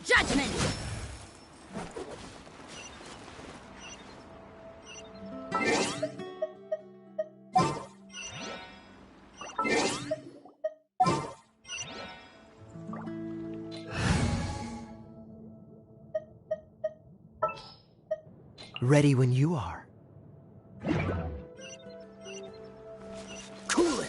judgment! Ready when you are. Cool it!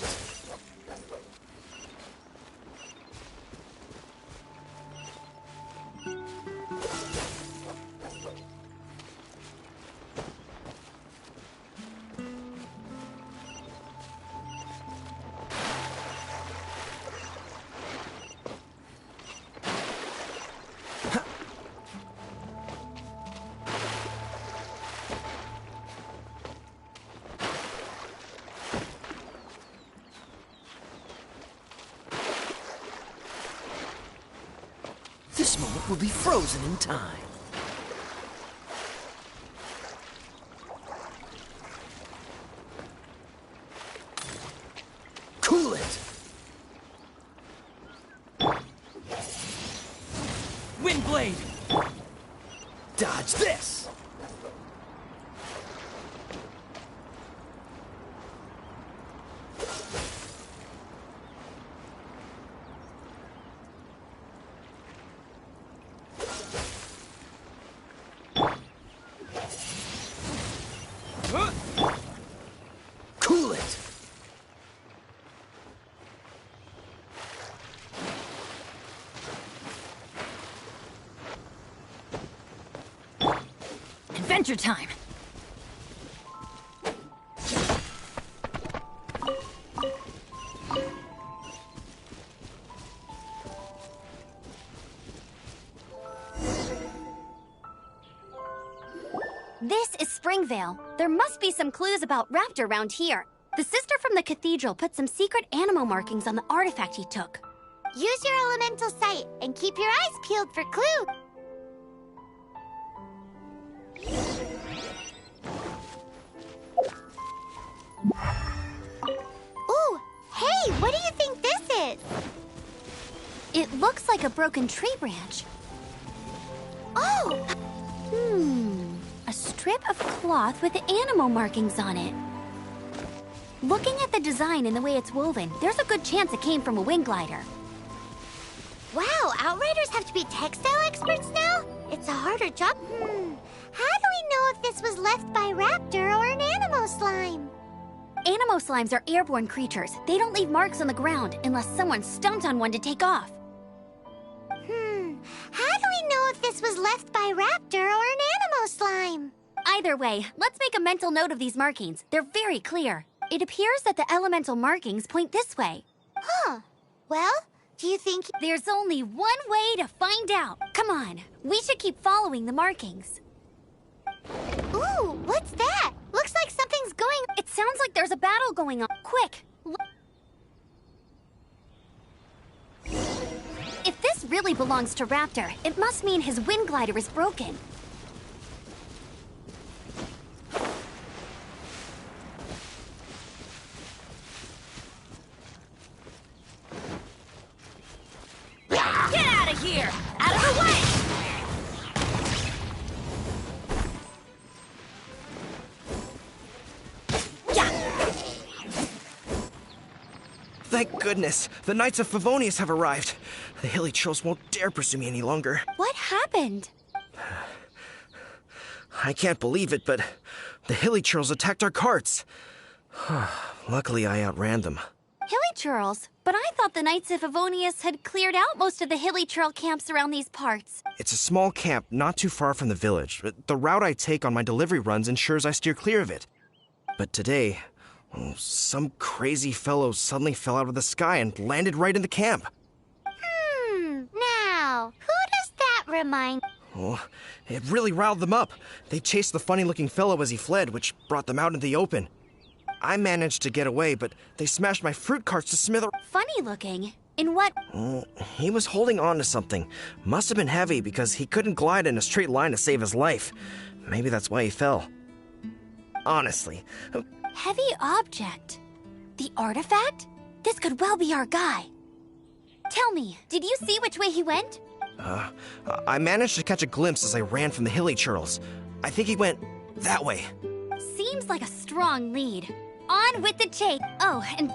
This moment will be frozen in time. Cool it! Wind blade! Dodge this! Cool it! Adventure time! This is Springvale. There must be some clues about Raptor around here. The sister from the cathedral put some secret animal markings on the artifact he took. Use your elemental sight and keep your eyes peeled for clues. Ooh, hey, what do you think this is? It looks like a broken tree branch. Oh, A strip of cloth with animal markings on it. Looking at the design and the way it's woven, there's a good chance it came from a wing glider. wow, Outriders have to be textile experts now? It's a harder job. How do we know if this was left by Raptor or an animal slime? Animo slimes are airborne creatures. They don't leave marks on the ground unless someone stomped on one to take off. How do we know if this was left by Raptor or an animal slime? Either way, let's make a mental note of these markings. They're very clear. It appears that the elemental markings point this way. Huh. Well, do you think... There's only one way to find out. Come on, we should keep following the markings. Ooh, what's that? Looks like something's going... It sounds like there's a battle going on. Quick! If this really belongs to Raptor, it must mean his wind glider is broken. Get out of here! Out of the way! Thank goodness, the Knights of Favonius have arrived. The hilly trolls won't dare pursue me any longer. What happened? I can't believe it, but the hilly trolls attacked our carts. Luckily, I outran them. Hilly Churls? But I thought the Knights of Favonius had cleared out most of the hilly trail camps around these parts. It's a small camp not too far from the village. The route I take on my delivery runs ensures I steer clear of it. But today, some crazy fellow suddenly fell out of the sky and landed right in the camp. Now, who does that remind... Oh, it really riled them up. They chased the funny-looking fellow as he fled, which brought them out into the open. I managed to get away, but they smashed my fruit carts to smither... Funny looking? In what... He was holding on to something. Must have been heavy because he couldn't glide in a straight line to save his life. Maybe that's why he fell. Honestly. Heavy object? The artifact? This could well be our guy. Tell me, did you see which way he went? I managed to catch a glimpse as I ran from the hilly churls. I think he went that way. Seems like a strong lead. On with the chase. Oh, and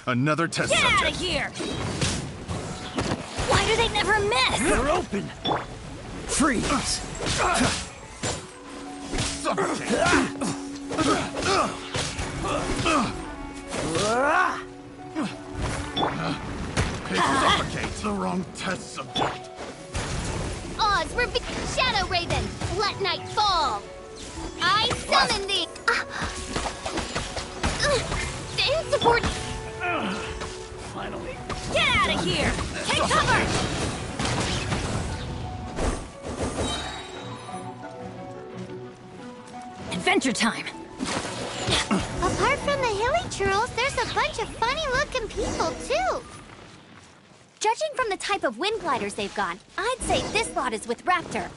Another test Get out subject. of here! Why do they never miss? They're open! Freeze! Suffocate. Okay, suffocate. The wrong test subject. Oz, we're Shadow Raven! Let night fall! I summon thee! Stand support! Finally. Get out of here! Take cover! Adventure time! Apart from the hilly churls, there's a bunch of funny-looking people, too! judging from the type of wind gliders they've got, I'd say this lot is with Raptor.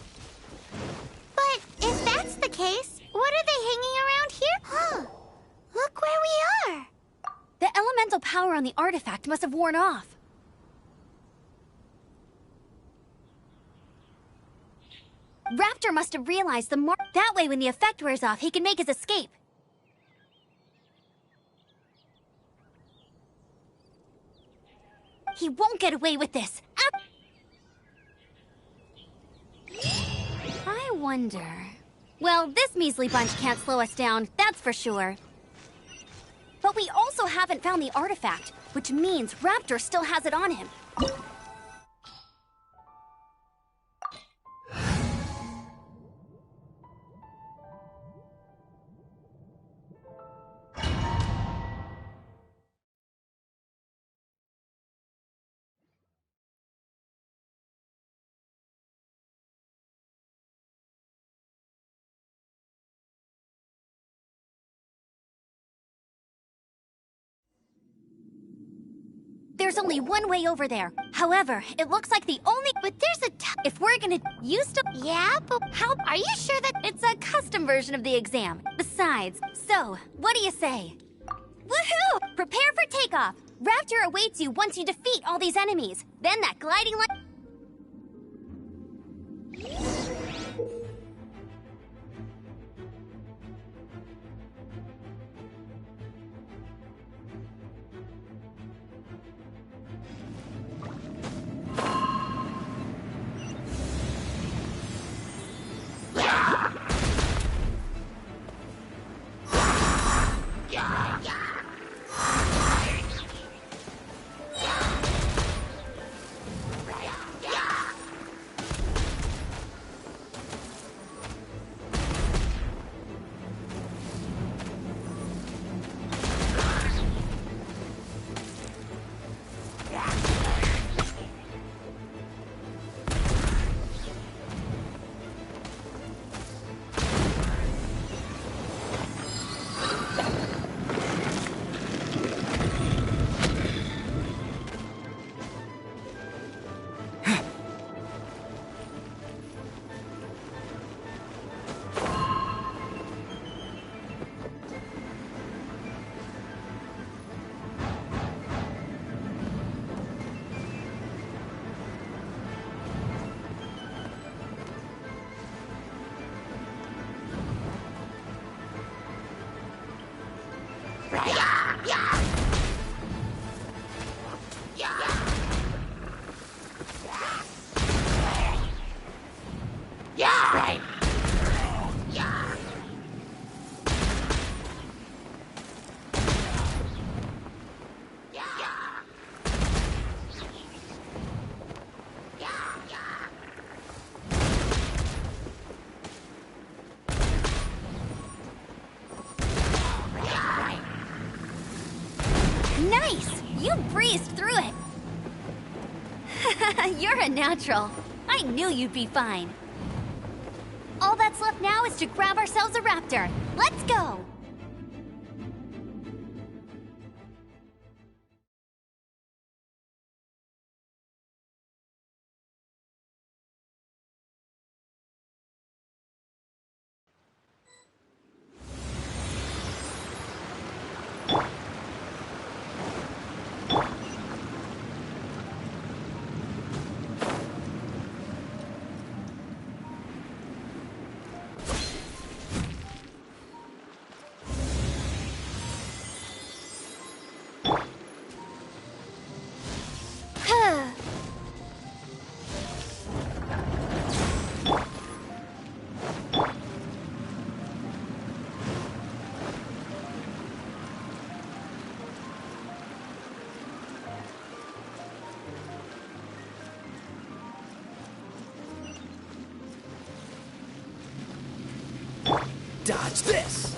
But if that's the case, what are they hanging around here? Huh. Look where we are! The elemental power on the artifact must have worn off. Raptor must have realized the mark. That way, when the effect wears off, he can make his escape. He won't get away with this. I wonder... Well, this measly bunch can't slow us down, that's for sure. But we also haven't found the artifact, which means Raptor still has it on him. There's only one way over there. However, it looks like the only... But there's a If we're gonna use to... Yeah, but How... are you sure that... It's a custom version of the exam. Besides, so, what do you say? Woohoo! Prepare for takeoff! Raptor awaits you once you defeat all these enemies. Then that gliding line... Nice! You breezed through it! You're a natural. I knew you'd be fine. All that's left now is to grab ourselves a raptor. Let's go! Watch this!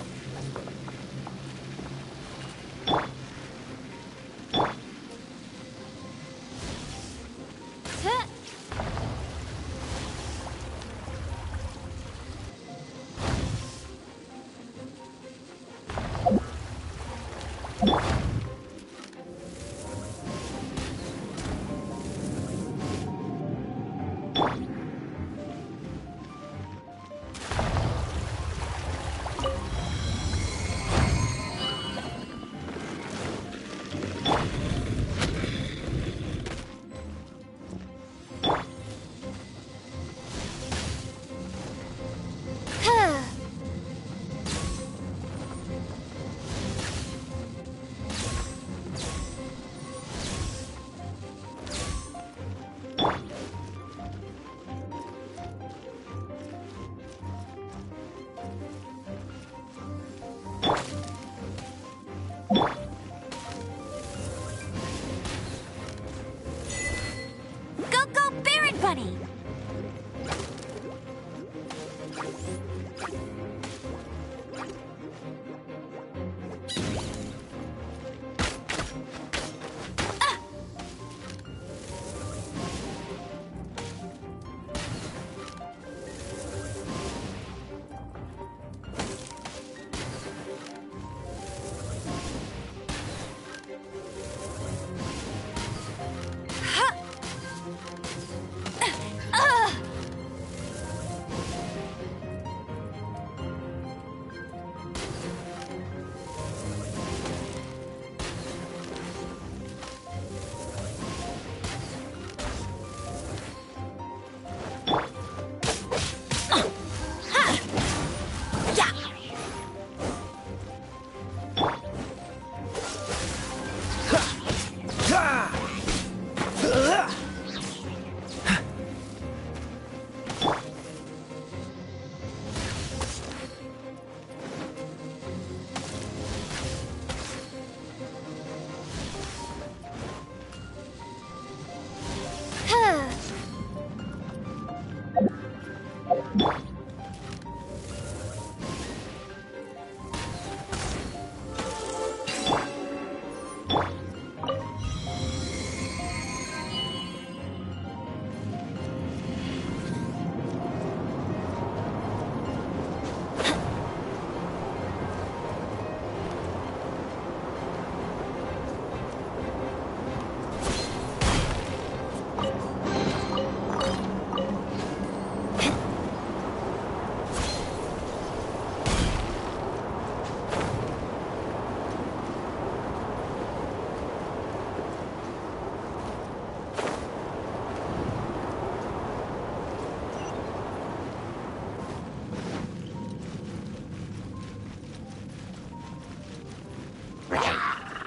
Go, go, Baron Bunny!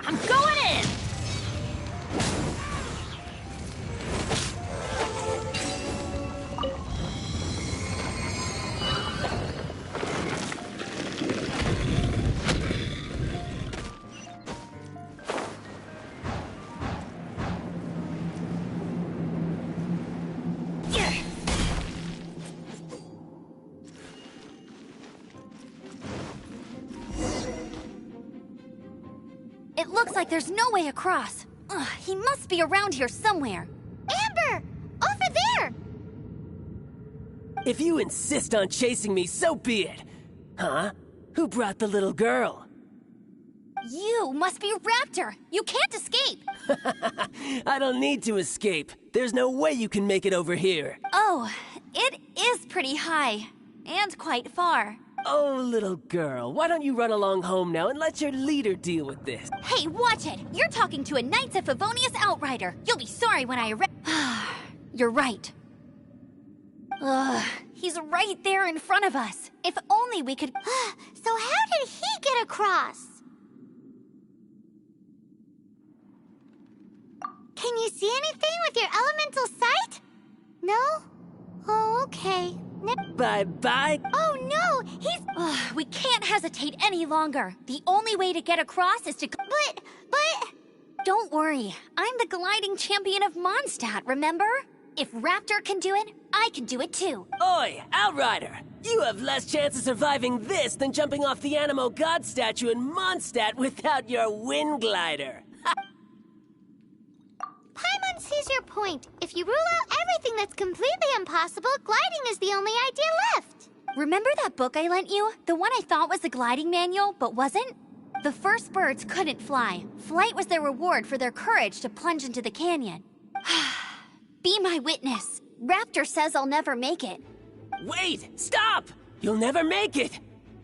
I'm going in! It looks like there's no way across. Ugh, he must be around here somewhere. Amber! Over there! If you insist on chasing me, so be it. Huh? Who brought the little girl? You must be Raptor. You can't escape. I don't need to escape. There's no way you can make it over here. Oh, it is pretty high. And quite far. Oh, little girl, why don't you run along home now and let your leader deal with this? Hey, watch it! You're talking to a Knights of Favonius outrider. You'll be sorry when I You're right. Ugh, he's right there in front of us. If only we could... So how did he get across? Can you see anything with your elemental sight? No? Oh, okay. Bye-bye. Oh no, he's... Ugh, we can't hesitate any longer. The only way to get across is to... But... Don't worry. I'm the gliding champion of Mondstadt, remember? If Raptor can do it, I can do it too. Oi, Outrider! You have less chance of surviving this than jumping off the Animo God statue in Mondstadt without your wind glider. Paimon sees your point. If you rule out everything that's completely impossible, gliding is the only idea left. Remember that book I lent you? The one I thought was the gliding manual, but wasn't? The first birds couldn't fly. Flight was their reward for their courage to plunge into the canyon. Be my witness. Raptor says I'll never make it. Wait! Stop! You'll never make it!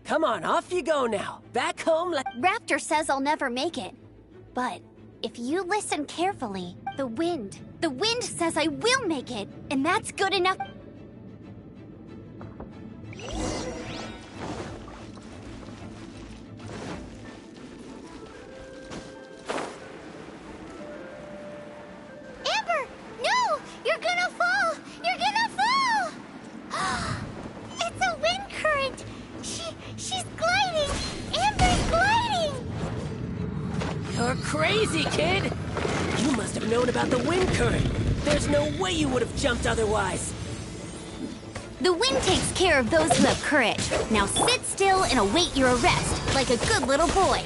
Come on, off you go now. Back home like... Raptor says I'll never make it. But if you listen carefully, the wind says I will make it, and that's good enough. Amber! No! You're gonna fall! You're gonna fall! It's a wind current! She's gliding! Amber's gliding! You're crazy, kid! You must have known about the wind current. There's no way you would have jumped otherwise. The wind takes care of those who have courage. Now sit still and await your arrest, like a good little boy.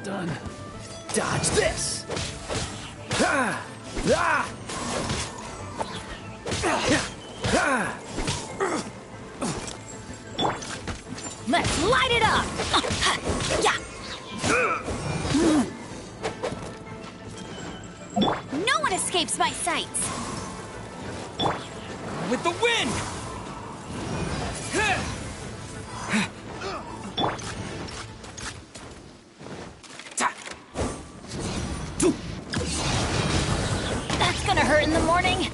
Done. Dodge this! Ah! Ah! Let's light it up! Yeah! No one escapes my sights. With the wind! That's gonna hurt in the morning.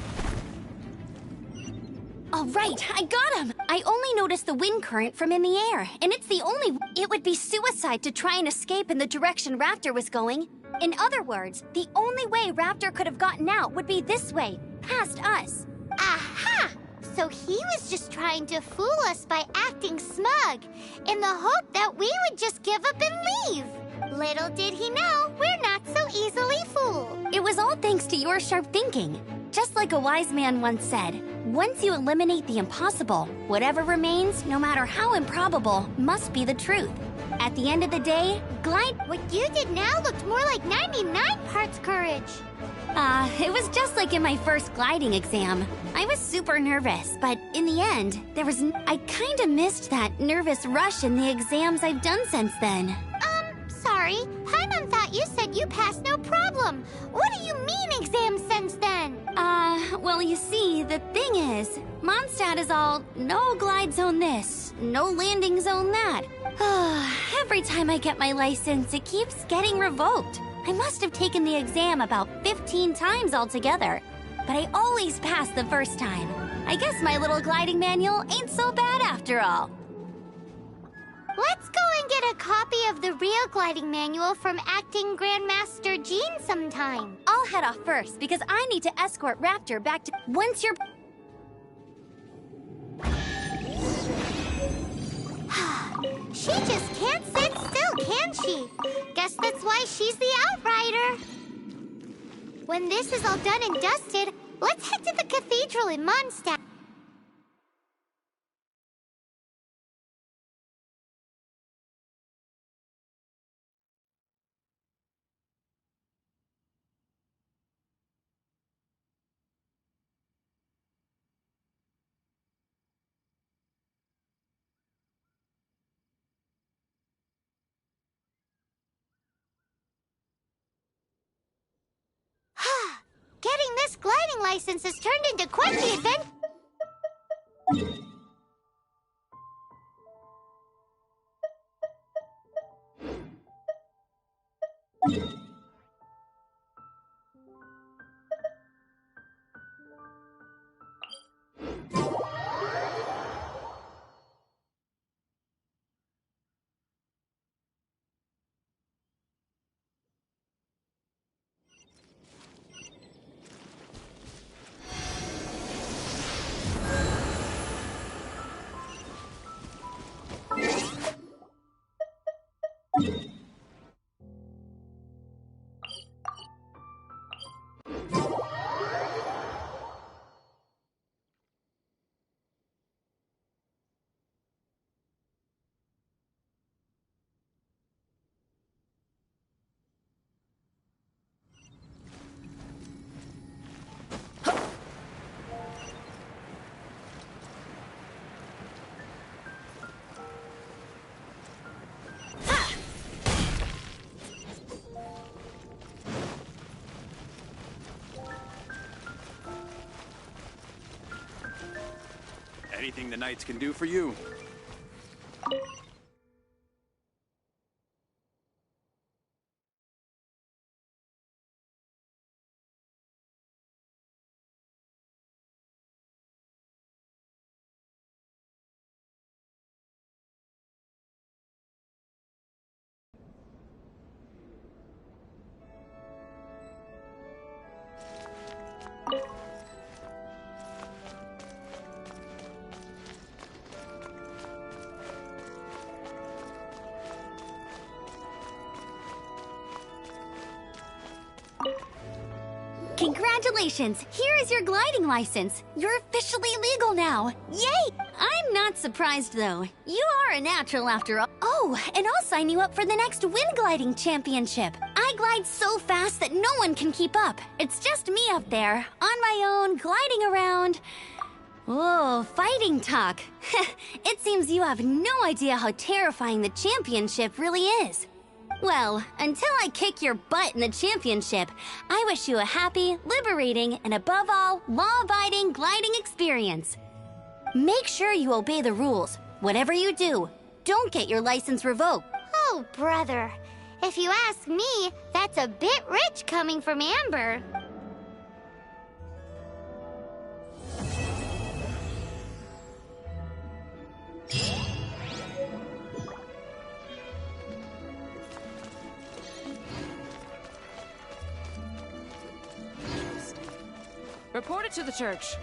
All right, I got him. I only noticed the wind current from in the air, and it's the only... It would be suicide to try and escape in the direction Raptor was going. In other words, the only way Raptor could have gotten out would be this way, past us. Aha! So he was just trying to fool us by acting smug, in the hope that we would just give up and leave. Little did he know, we're not so easily fooled. It was all thanks to your sharp thinking. Just like a wise man once said, once you eliminate the impossible, whatever remains, no matter how improbable, must be the truth. At the end of the day, glide... What you did now looked more like 99 parts courage. It was just like in my first gliding exam. I was super nervous, but in the end, I kinda missed that nervous rush in the exams I've done since then. Sorry. Paimon thought you said you passed no problem. What do you mean exams since then? Well, you see, the thing is, Mondstadt is all, no glide zone this, no landing zone that. Every time I get my license, it keeps getting revoked. I must have taken the exam about 15 times altogether, but I always pass the first time. I guess my little gliding manual ain't so bad after all. Let's go and get a copy of the real gliding manual from Acting Grandmaster Jean sometime. I'll head off first because I need to escort Raptor back to... Once you're... She just can't sit still, can she? Guess that's why she's the Outrider. When this is all done and dusted, let's head to the cathedral in Mondstadt. Getting this gliding license has turned into quite the adventure. Anything the Knights can do for you. Congratulations! Here is your gliding license. You're officially legal now. Yay! I'm not surprised, though. You are a natural after all. Oh, and I'll sign you up for the next wind gliding championship. I glide so fast that no one can keep up. It's just me up there, on my own, gliding around. Oh, fighting talk. It seems you have no idea how terrifying the championship really is. Well, until I kick your butt in the championship, I wish you a happy, liberating, and above all, law-abiding gliding experience. Make sure you obey the rules. Whatever you do, don't get your license revoked. Oh, brother. If you ask me, that's a bit rich coming from Amber. Report it to the church.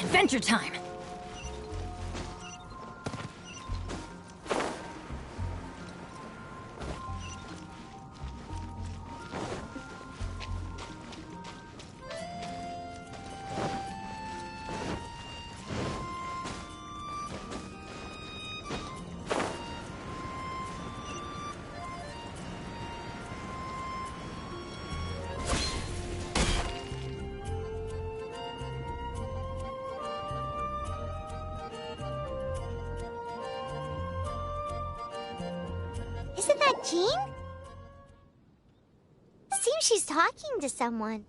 Adventure time! Isn't that Jean? Seems she's talking to someone.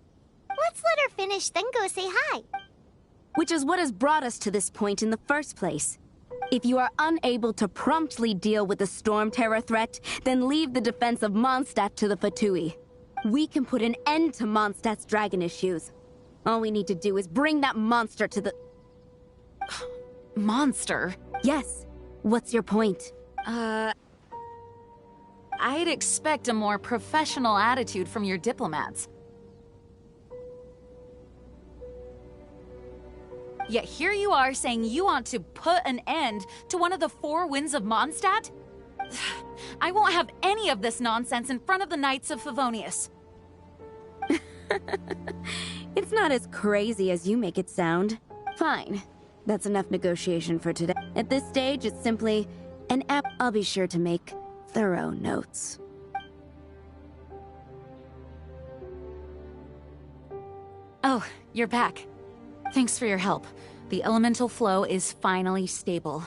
Let's let her finish, then go say hi. Which is what has brought us to this point in the first place. If you are unable to promptly deal with the Storm Terror threat, then leave the defense of Mondstadt to the Fatui. We can put an end to Mondstadt's dragon issues. All we need to do is bring that monster to the... Monster? Yes. What's your point? I'd expect a more professional attitude from your diplomats. Yet here you are saying you want to put an end to one of the four winds of Mondstadt? I won't have any of this nonsense in front of the Knights of Favonius. It's not as crazy as you make it sound. Fine. That's enough negotiation for today. At this stage, it's simply an app. I'll be sure to make thorough notes. Oh, you're back. Thanks for your help. The elemental flow is finally stable.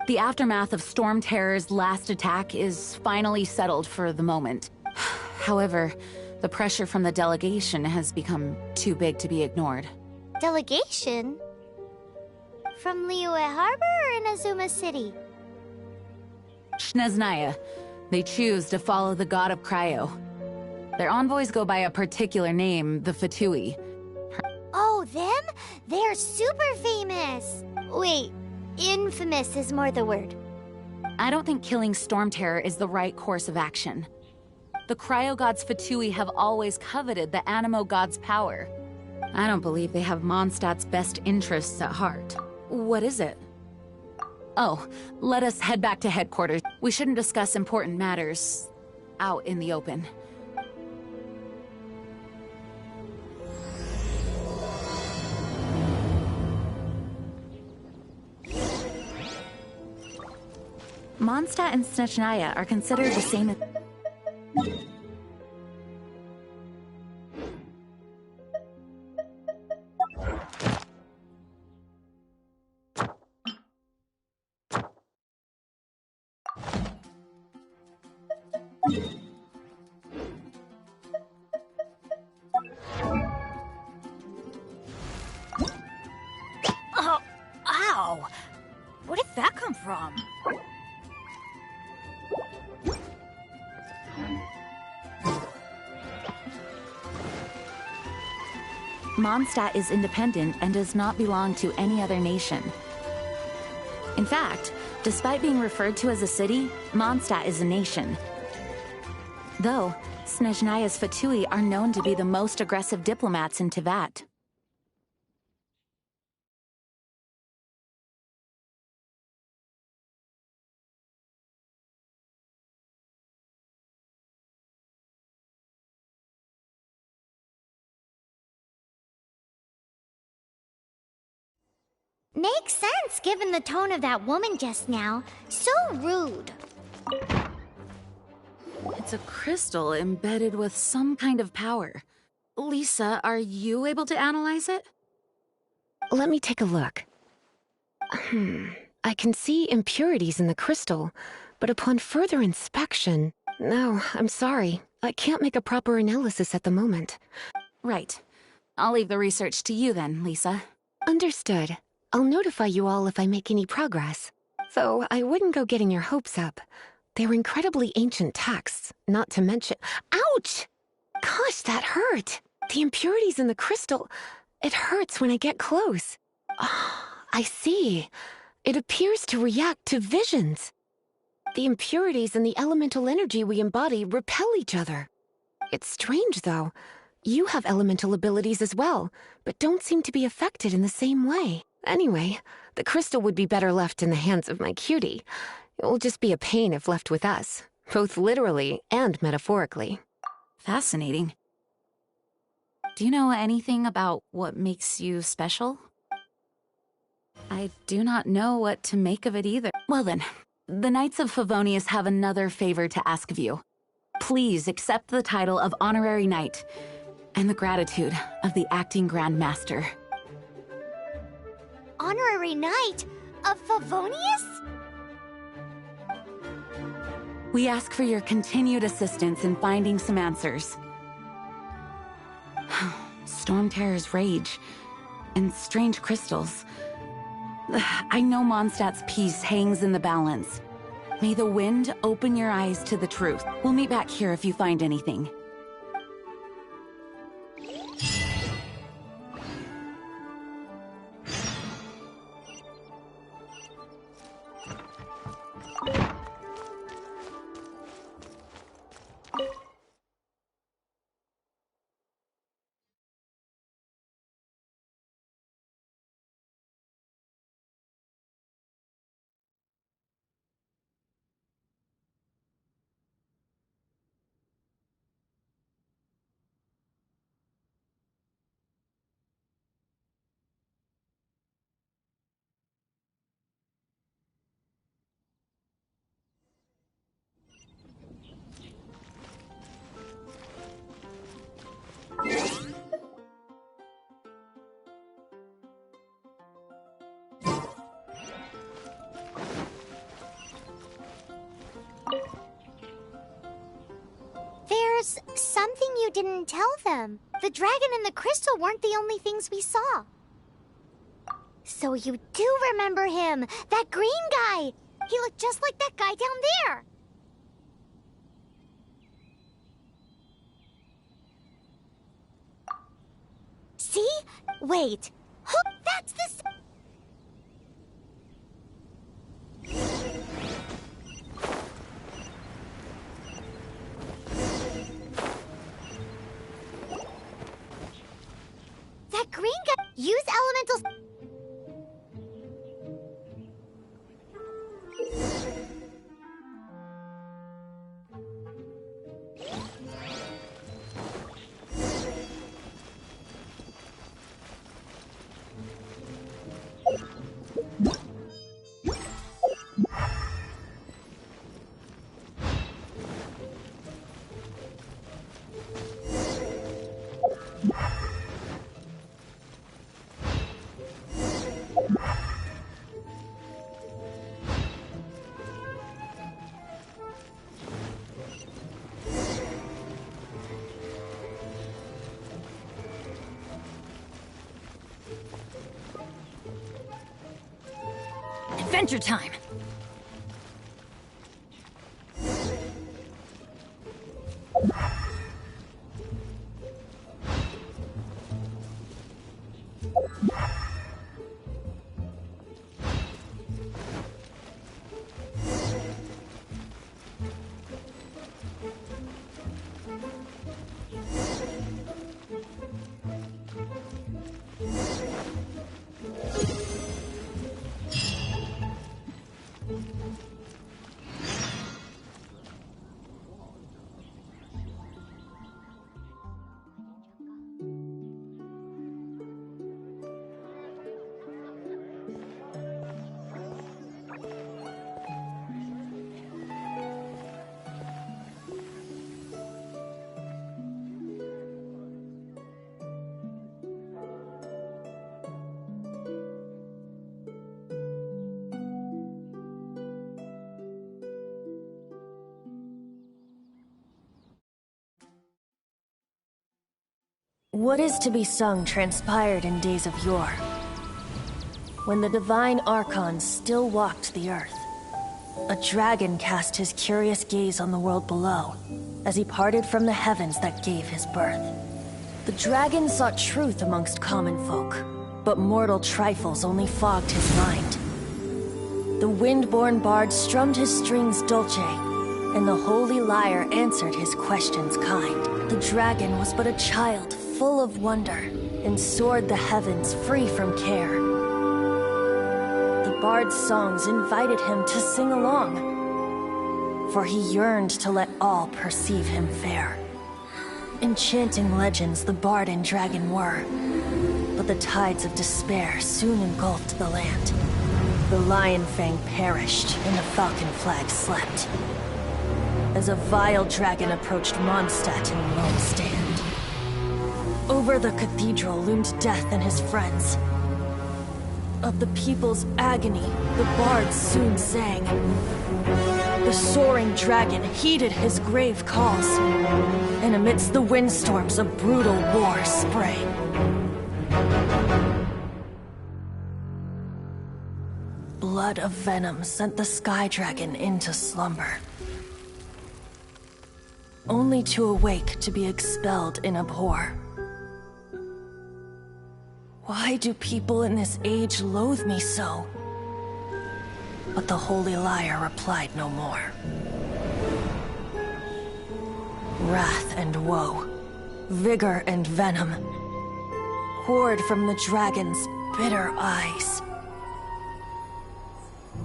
The aftermath of Storm Terror's last attack is finally settled for the moment. However, the pressure from the delegation has become too big to be ignored. Delegation? From Liyue Harbor or Inazuma City? Shneznaya. They choose to follow the god of Cryo. Their envoys go by a particular name, the Fatui. Oh, them? They're super famous! Wait, infamous is more the word. I don't think killing Storm Terror is the right course of action. The Cryo Gods Fatui have always coveted the Animo God's power. I don't believe they have Mondstadt's best interests at heart. What is it? Oh, let us head back to headquarters. We shouldn't discuss important matters out in the open. Mondstadt and Snezhnaya are considered the same as... Oh, ow! Where did that come from? Mondstadt is independent and does not belong to any other nation. In fact, despite being referred to as a city, Mondstadt is a nation. Though, Snezhnaya's Fatui are known to be the most aggressive diplomats in Teyvat. Makes sense given the tone of that woman just now. So rude. It's a crystal embedded with some kind of power. Lisa, are you able to analyze it? Let me take a look. I can see impurities in the crystal, but upon further inspection... No, I'm sorry. I can't make a proper analysis at the moment. Right. I'll leave the research to you then, Lisa. Understood. I'll notify you all if I make any progress. Though I wouldn't go getting your hopes up. They're incredibly ancient texts, not to mention... Ouch! Gosh, that hurt! The impurities in the crystal... It hurts when I get close. I see. It appears to react to visions. The impurities and the elemental energy we embody repel each other. It's strange, though. You have elemental abilities as well, but don't seem to be affected in the same way. Anyway, the crystal would be better left in the hands of my cutie. It will just be a pain if left with us, both literally and metaphorically. Fascinating. Do you know anything about what makes you special? I do not know what to make of it either. Well then, the Knights of Favonius have another favor to ask of you. Please accept the title of Honorary Knight and the gratitude of the Acting Grand Master. Honorary Knight of Favonius? We ask for your continued assistance in finding some answers. Storm Terror's rage and strange crystals. I know Mondstadt's peace hangs in the balance. May the wind open your eyes to the truth. We'll meet back here if you find anything. There's something you didn't tell them. The dragon and the crystal weren't the only things we saw. So you do remember him, that green guy. He looked just like that guy down there. See? Wait. That's the... green guy. Use elemental... Adventure time! What is to be sung transpired in days of yore, when the divine archons still walked the earth. A dragon cast his curious gaze on the world below, as he parted from the heavens that gave his birth. The dragon sought truth amongst common folk, but mortal trifles only fogged his mind. The wind-born bard strummed his strings dulce, and the holy lyre answered his questions kind. The dragon was but a child, full of wonder, and soared the heavens free from care. The bard's songs invited him to sing along, for he yearned to let all perceive him fair. Enchanting legends the bard and dragon were, but the tides of despair soon engulfed the land. The lion fang perished, and the falcon flag slept, as a vile dragon approached Mondstadt in lone stand. Over the cathedral loomed death and his friends. Of the people's agony, the bards soon sang. The soaring dragon heeded his grave calls, and amidst the windstorms a brutal war sprang. Blood of venom sent the sky dragon into slumber, only to awake to be expelled in abhor. Why do people in this age loathe me so? But the holy lyre replied no more. Wrath and woe, vigor and venom, poured from the dragon's bitter eyes.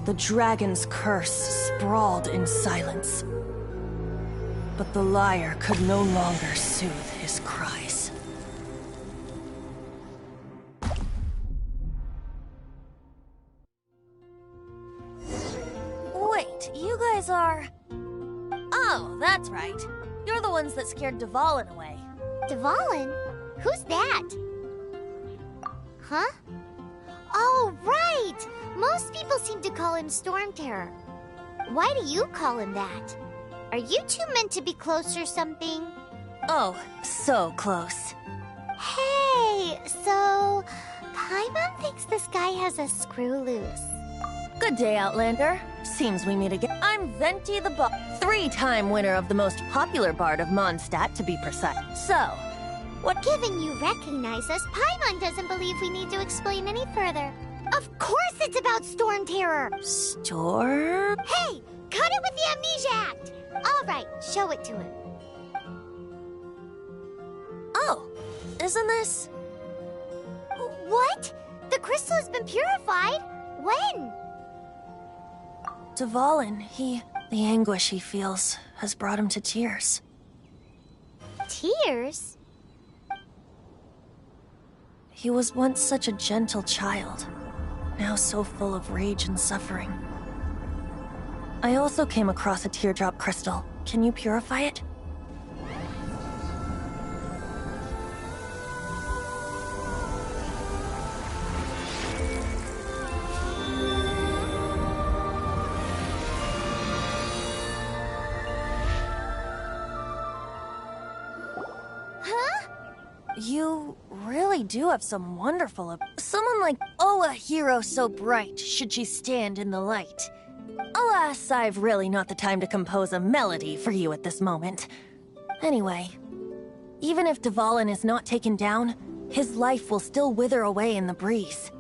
The dragon's curse sprawled in silence, but the lyre could no longer soothe his cries. Wait, you guys are... Oh, that's right. You're the ones that scared Dvalin away. Dvalin? Who's that? Huh? Oh, right! Most people seem to call him Storm Terror. Why do you call him that? Are you two meant to be close or something? Oh, so close. Hey, so... Paimon thinks this guy has a screw loose. Good day, Outlander. Seems we meet again. I'm Venti the Bard, 3-time winner of the most popular bard of Mondstadt, to be precise. So, what... Given you recognize us, Paimon doesn't believe we need to explain any further. Of course it's about Storm Terror! Storm? Hey! Cut it with the Amnesia Act! Alright, show it to him. Oh, isn't this... What? The crystal has been purified? When? Dvalin, the anguish he feels has brought him to tears. Tears? He was once such a gentle child, now so full of rage and suffering. I also came across a teardrop crystal. Can you purify it? You really do have some wonderful... Someone like... Oh, a hero so bright, should she stand in the light. Alas, I've really not the time to compose a melody for you at this moment. Anyway, even if Dvalin is not taken down, his life will still wither away in the breeze.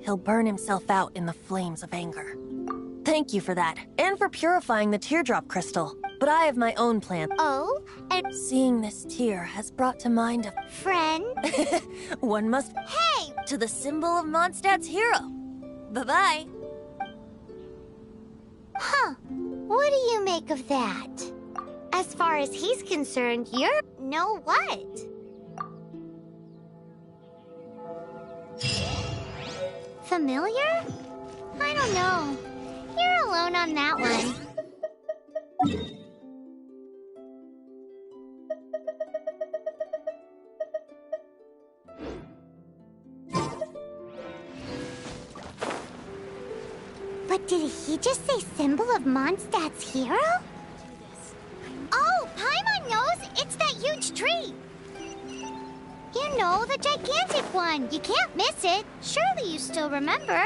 He'll burn himself out in the flames of anger. Thank you for that, and for purifying the teardrop crystal. But I have my own plan. Oh, and Seeing this tear has brought to mind a... friend? One must... Hey! To the symbol of Mondstadt's hero. Bye-bye. Huh. What do you make of that? As far as he's concerned, you're... know what? Familiar? I don't know. You're alone on that one. But did he just say symbol of Mondstadt's hero? Oh, Paimon knows! It's that huge tree! You know, the gigantic one! You can't miss it! Surely you still remember?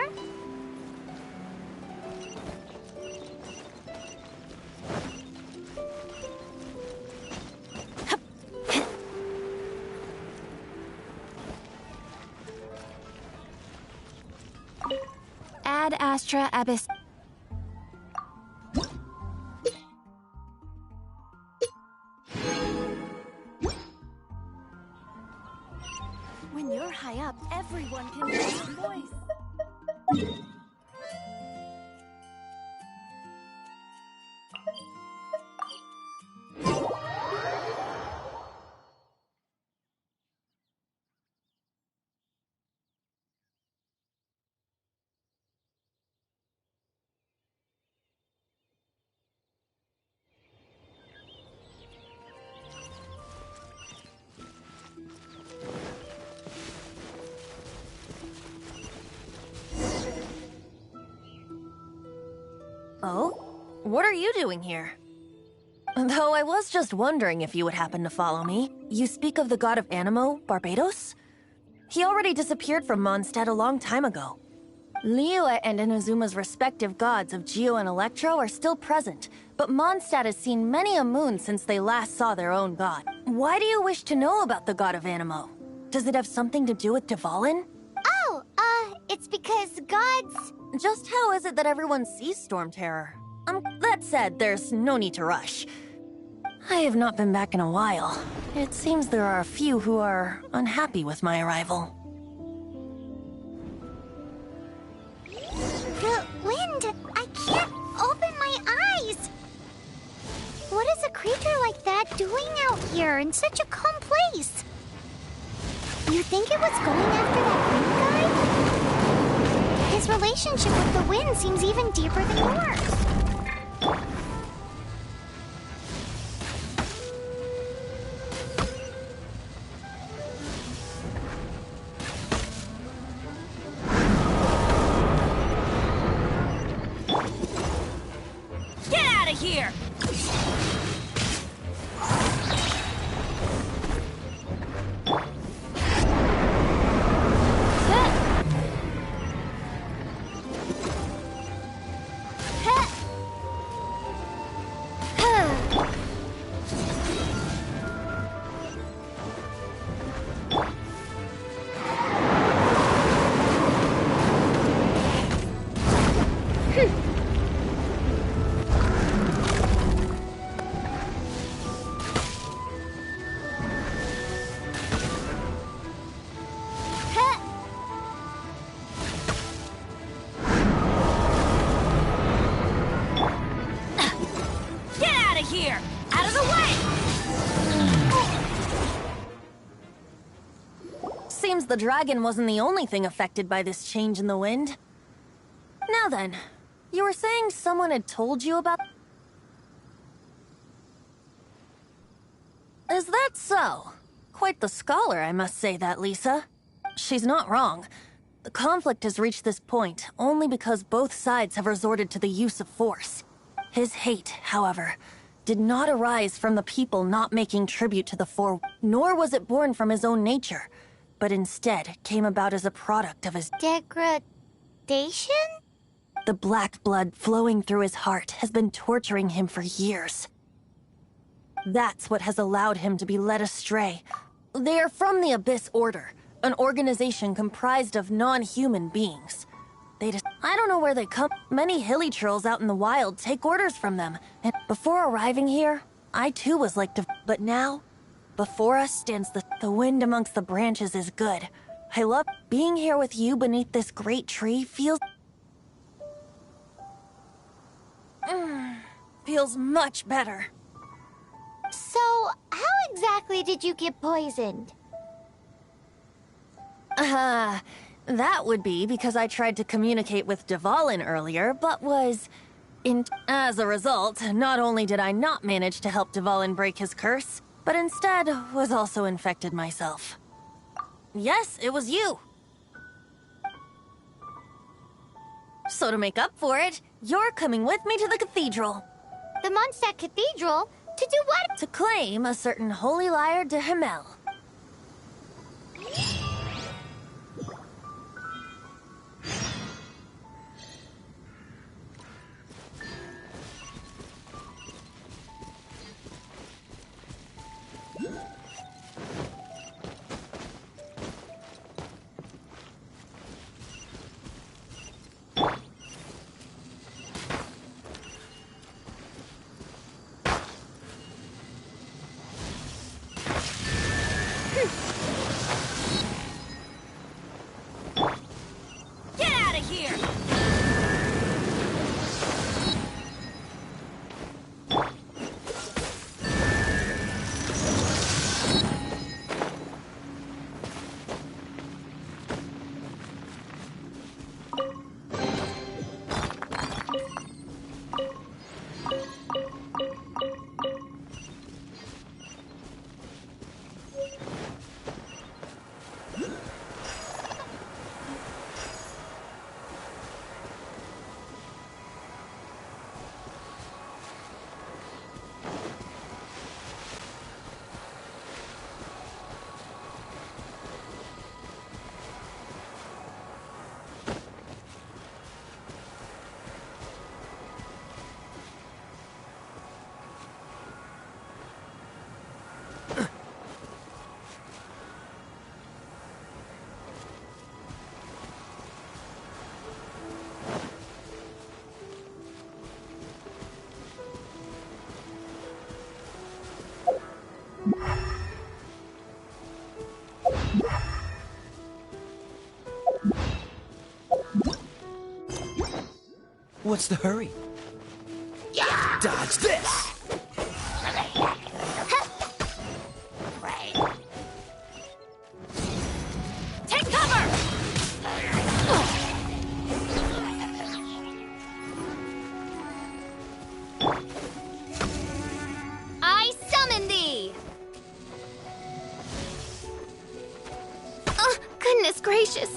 Ad Astra Abyss. When you're high up, everyone can hear your voice. Oh? What are you doing here? Though I was just wondering if you would happen to follow me. You speak of the god of Animo, Barbados? He already disappeared from Mondstadt a long time ago. Liyue and Inazuma's respective gods of Geo and Electro are still present, but Mondstadt has seen many a moon since they last saw their own god. Why do you wish to know about the god of Animo? Does it have something to do with Dvalin? Oh, it's because gods... Just how is it that everyone sees Storm Terror? That said, there's no need to rush. I have not been back in a while. It seems there are a few who are unhappy with my arrival. The wind! I can't open my eyes! What is a creature like that doing out here in such a calm place? You think it was going after that wind guy? His relationship with the wind seems even deeper than yours. Get out of here! the dragon wasn't the only thing affected by this change in the wind. Now then, you were saying someone had told you about... Is that so? Quite the scholar, I must say that, Lisa. She's not wrong. The conflict has reached this point only because both sides have resorted to the use of force. His hate, however, did not arise from the people not making tribute to the Four, nor was it born from his own nature, but instead came about as a product of his Degradation? The black blood flowing through his heart has been torturing him for years. That's what has allowed him to be led astray. They are from the Abyss Order, an organization comprised of non-human beings. I don't know where they come. Many hilly trolls out in the wild take orders from them. And before arriving here, I too was like but now, before us stands the wind amongst the branches is good. I love being here with you beneath this great tree feels much better. So, how exactly did you get poisoned? That would be because I tried to communicate with Dvalin earlier, but was... As a result, not only did I not manage to help Dvalin break his curse, but instead was also infected myself. Yes, it was you. So to make up for it, you're coming with me to the cathedral. The Mondstadt Cathedral? To do what? To claim a certain holy lyre de Himmel. What's the hurry? Yeah! Dodge this! Take cover! I summon thee! Oh, goodness gracious.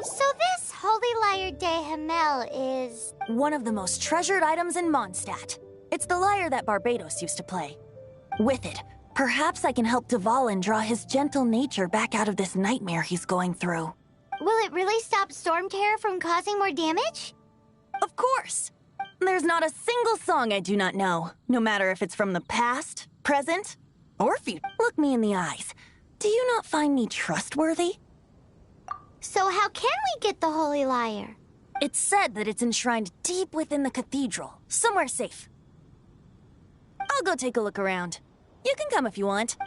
So this Holy Lyre de Hamel is... one of the most treasured items in Mondstadt. It's the lyre that Barbados used to play. With it, perhaps I can help Dvalin draw his gentle nature back out of this nightmare he's going through. Will it really stop Storm Terror from causing more damage? Of course! There's not a single song I do not know, no matter if it's from the past, present, or future. Look me in the eyes. Do you not find me trustworthy? So how can we get the Holy Lyre? It's said that it's enshrined deep within the cathedral, somewhere safe. I'll go take a look around. You can come if you want.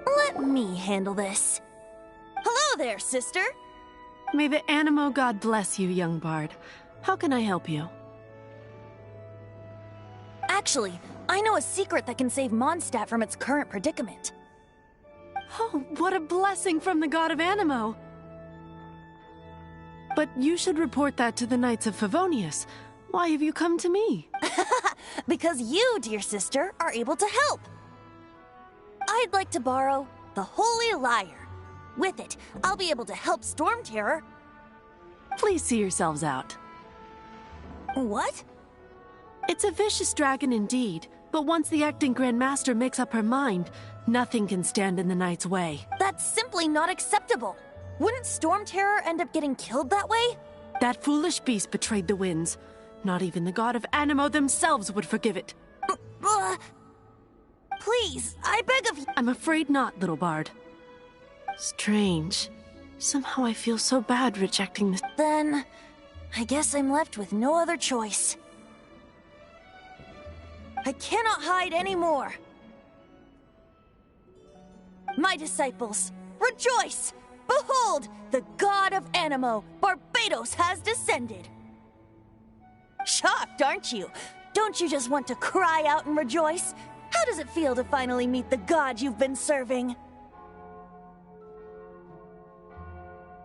Let me handle this. Hello there, sister. May the Animo God bless you, young bard. How can I help you? Actually, I know a secret that can save Mondstadt from its current predicament. Oh, what a blessing from the God of Animo! But you should report that to the Knights of Favonius. Why have you come to me? Because you, dear sister, are able to help. I'd like to borrow the Holy Lyre. With it, I'll be able to help Storm Terror. Please see yourselves out. What? It's a vicious dragon indeed, but once the acting Grand Master makes up her mind, nothing can stand in the Knight's way. That's simply not acceptable. Wouldn't Storm Terror end up getting killed that way? That foolish beast betrayed the winds. Not even the God of Animo themselves would forgive it. Please, I beg of you. I'm afraid not, little bard. Strange. Somehow I feel so bad rejecting this. Then, I guess I'm left with no other choice. I cannot hide anymore. My disciples, rejoice! Behold, the God of Animo, Barbados, has descended. Shocked, aren't you? Don't you just want to cry out and rejoice? How does it feel to finally meet the God you've been serving?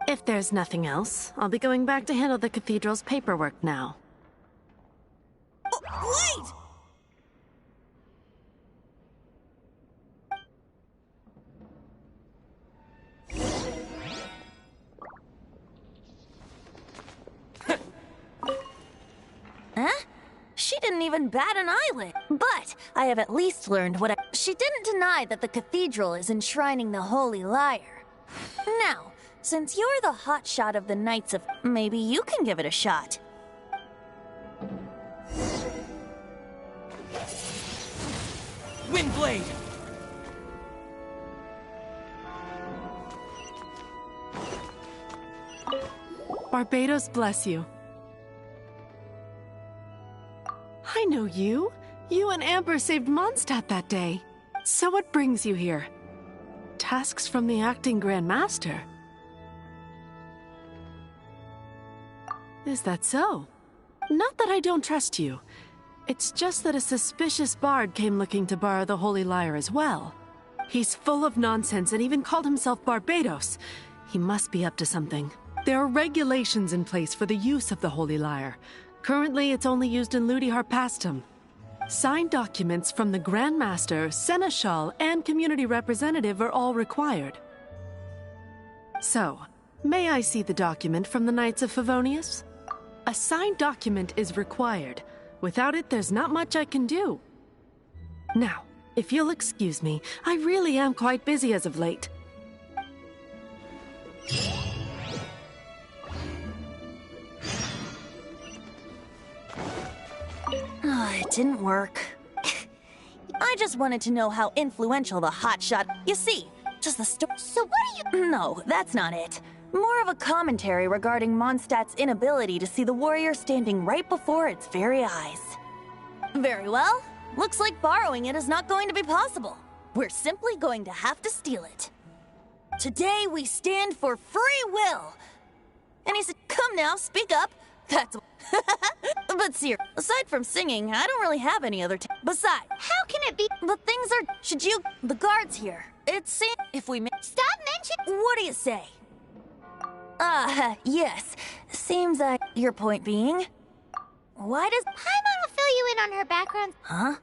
If there's nothing else, I'll be going back to handle the cathedral's paperwork now. Oh, wait! Huh? She didn't even bat an eyelid. But I have at least learned what She didn't deny that the cathedral is enshrining the Holy Lyre. Now, since you're the hotshot of the Knights of... maybe you can give it a shot. Windblade! Barbados bless you. I know you. You and Amber saved Mondstadt that day. So what brings you here? Tasks from the acting Grand Master? Is that so? Not that I don't trust you. It's just that a suspicious bard came looking to borrow the Holy Lyre as well. He's full of nonsense and even called himself Barbados. He must be up to something. There are regulations in place for the use of the Holy Lyre. Currently, it's only used in Ludi Harpastum. Signed documents from the Grand Master, Seneschal, and Community Representative are all required. So, may I see the document from the Knights of Favonius? A signed document is required. Without it, there's not much I can do. Now, if you'll excuse me, I really am quite busy as of late. It didn't work. I just wanted to know how influential the hotshot... You see, just the story... So what are you... No, that's not it. More of a commentary regarding Mondstadt's inability to see the warrior standing right before its very eyes. Very well. Looks like borrowing it is not going to be possible. We're simply going to have to steal it. Today we stand for free will. And he said, come now, speak up. That's... But see, aside from singing, I don't really have any other Besides... How can it be... But things are... Should you... The guards here. It seems... If we... Stop mentioning... What do you say? Yes. Seems like... Your point being... Why does... Paimon will fill you in on her background. Huh?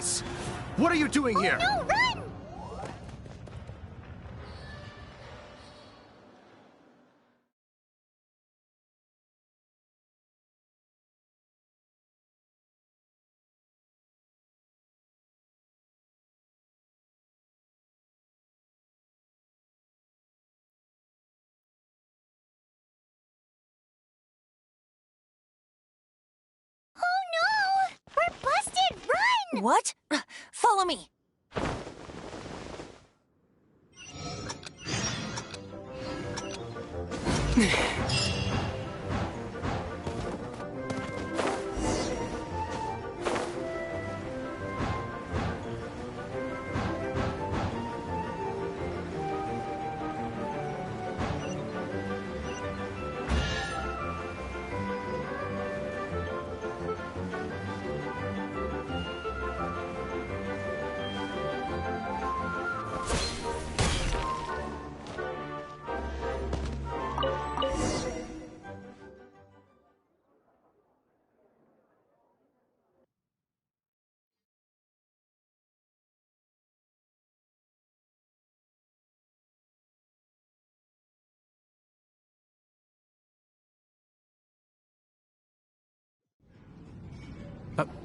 place! What are you doing here? No, run! Oh no! We're busted! Run! What? Follow me.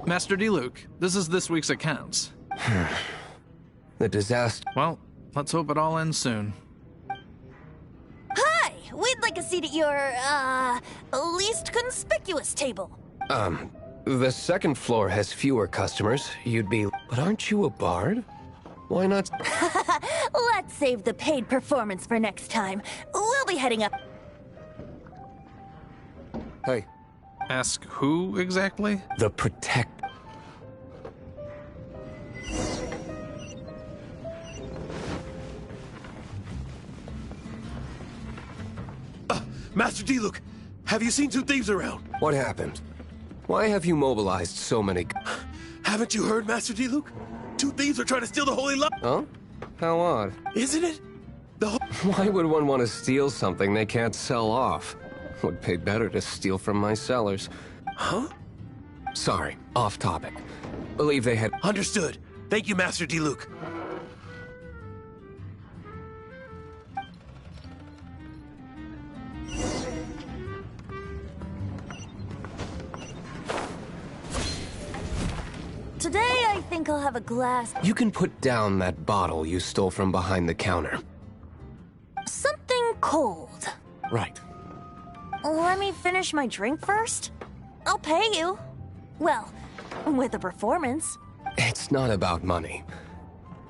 Master D-Luke, this is this week's accounts. The disaster. Well, let's hope it all ends soon. Hi! We'd like a seat at your, least conspicuous table. The second floor has fewer customers. You'd be... But aren't you a bard? Why not... Let's save the paid performance for next time. We'll be heading up. Hey. Ask who exactly? The Protect... Master D-Luke, have you seen two thieves around? What happened? Why have you mobilized so many... Haven't you heard, Master D-Luke? Two thieves are trying to steal the Holy Light. Huh? How odd. Isn't it? Why would one want to steal something they can't sell off? Would pay better to steal from my sellers. Huh? Sorry, off topic. Believe they had... Understood. Thank you, Master D-Luke. Today, I think I'll have a glass. You can put down that bottle you stole from behind the counter. Something cold. Right. Let me finish my drink first. I'll pay you. Well, with a performance. It's not about money.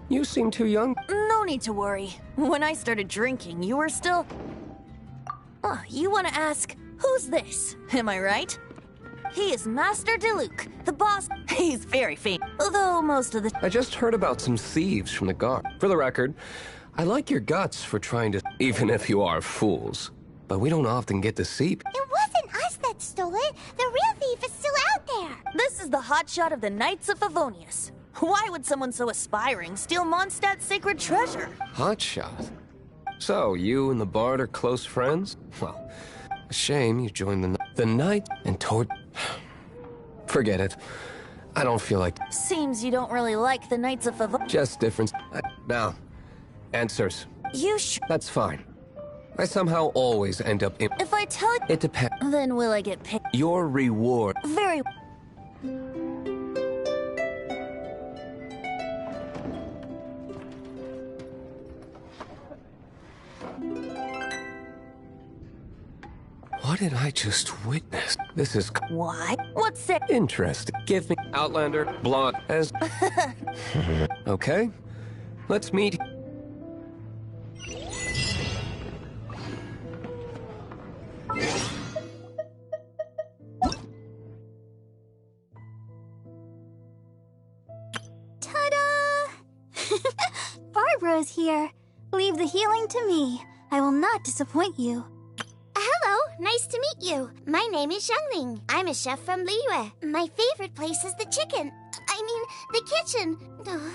You seem too young. No need to worry. When I started drinking, you were still... Oh, you want to ask, who's this? Am I right? He is Master D-Luke, the boss. He's very famous, although most of the... I just heard about some thieves from the guard. For the record, I like your guts for trying to... Even if you are fools. But we don't often get to see... It wasn't us that stole it. The real thief is still out there. This is the hotshot of the Knights of Favonius. Why would someone so aspiring steal Mondstadt's sacred treasure? Hotshot? So, you and the bard are close friends? Well, a shame you joined the knight and toward... Forget it. I don't feel like... Seems you don't really like the Knights of Favonius. Just difference. Now, answers. That's fine. I somehow always end up in... If I tell you... It depends. Then will I get paid? Your reward... Very... What did I just witness? This is... Why? What's it? Interesting. Give me... Outlander, blonde, as... Okay. Let's meet... Ta-da! Barbara's here. Leave the healing to me. I will not disappoint you. Hello, nice to meet you. My name is Xiangling. I'm a chef from Liyue. My favorite place is the chicken. I mean, the kitchen. Ugh.